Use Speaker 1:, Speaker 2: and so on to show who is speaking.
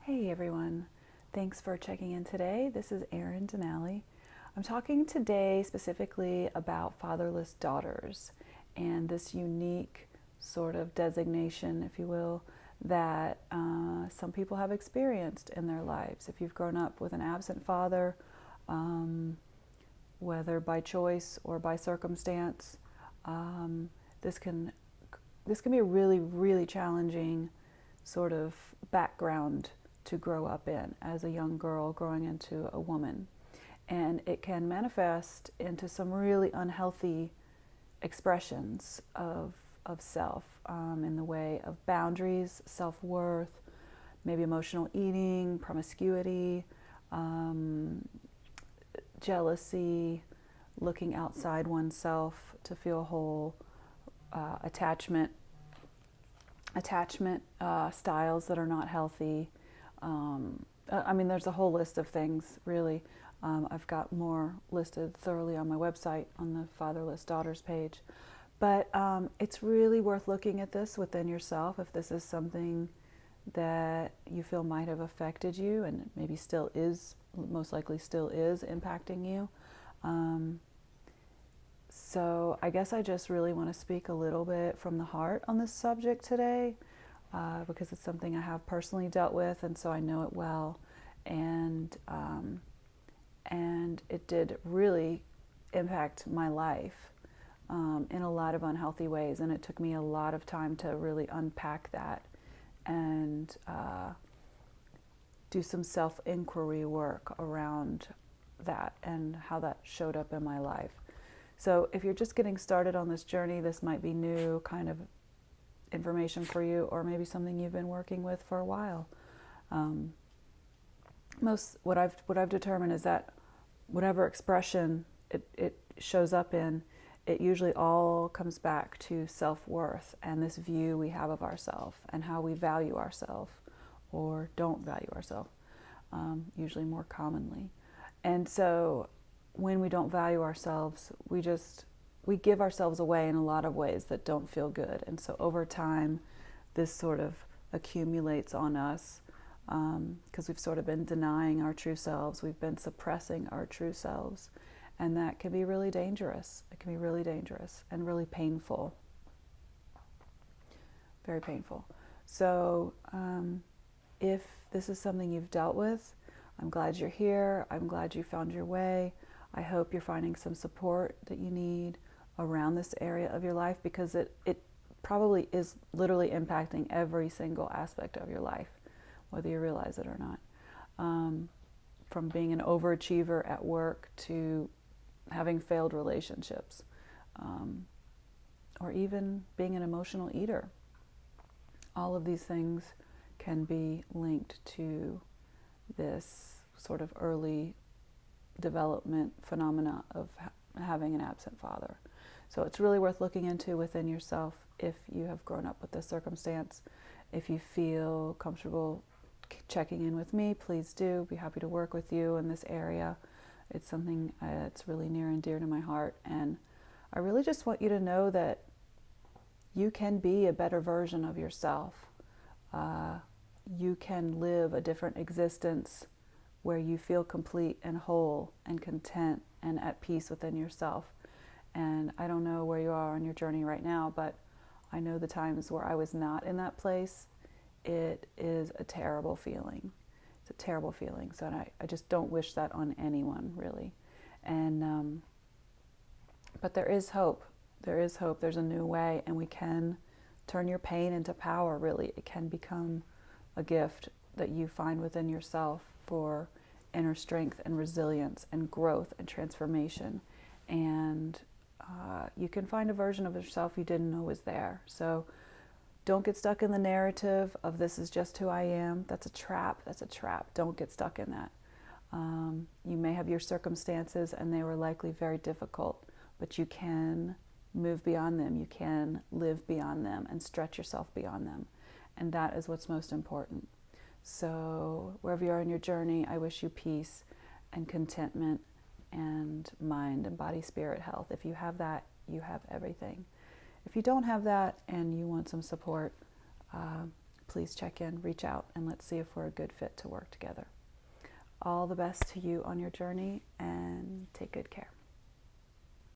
Speaker 1: Hey everyone, thanks for checking in today. This is Erin Denali. I'm talking today specifically about fatherless daughters and this unique sort of designation, if you will, that some people have experienced in their lives. If you've grown up with an absent father, whether by choice or by circumstance, um, this can this can be a really, really challenging sort of background to grow up in as a young girl growing into a woman. And it can manifest into some really unhealthy expressions of self, in the way of boundaries, self-worth, maybe emotional eating, promiscuity, um, jealousy, looking outside oneself to feel whole, attachment styles that are not healthy. There's a whole list of things, really. I've got more listed thoroughly on my website on the Fatherless Daughters page. But it's really worth looking at this within yourself if this is something that you feel might have affected you and maybe still is, most likely still is impacting you. So I guess I just really want to speak a little bit from the heart on this subject today, because it's something I have personally dealt with, and so I know it well. And it did really impact my life in a lot of unhealthy ways, and it took me a lot of time to really unpack that and do some self-inquiry work around that and how that showed up in my life. So if you're just getting started on this journey, this might be new kind of information for you, or maybe something you've been working with for a while. What I've determined is that whatever expression it shows up in, it usually all comes back to self-worth and this view we have of ourselves and how we value ourselves or don't value ourselves, usually more commonly. And so when we don't value ourselves, we give ourselves away in a lot of ways that don't feel good. And so over time, this sort of accumulates on us, because we've sort of been denying our true selves. We've been suppressing our true selves. And that can be really dangerous. It can be really dangerous and really painful. Very painful. So if this is something you've dealt with, I'm glad you're here. I'm glad you found your way. I hope you're finding some support that you need around this area of your life, because it probably is literally impacting every single aspect of your life, whether you realize it or not. From being an overachiever at work to having failed relationships, or even being an emotional eater. All of these things can be linked to this sort of early development phenomena of having an absent father. So it's really worth looking into within yourself if you have grown up with this circumstance. If you feel comfortable checking in with me, please do. Be happy to work with you in this area. It's something that's really near and dear to my heart. And I really just want you to know that you can be a better version of yourself. You can live a different existence where you feel complete and whole and content and at peace within yourself. And I don't know where you are on your journey right now, but I know the times where I was not in that place. It is a terrible feeling. It's a terrible feeling. So I just don't wish that on anyone, really. And but there is hope. There is hope. There's a new way, and we can turn your pain into power, really. It can become a gift that you find within yourself for inner strength and resilience and growth and transformation. And you can find a version of yourself you didn't know was there. So don't get stuck in the narrative of this is just who I am. That's a trap. That's a trap. Don't get stuck in that. You may have your circumstances and they were likely very difficult, but you can move beyond them. You can live beyond them and stretch yourself beyond them. And that is what's most important. So wherever you are in your journey, I wish you peace and contentment and mind and body, spirit health. If you have that, you have everything. If you don't have that and you want some support, please check in, reach out, and let's see if we're a good fit to work together. All the best to you on your journey, and take good care.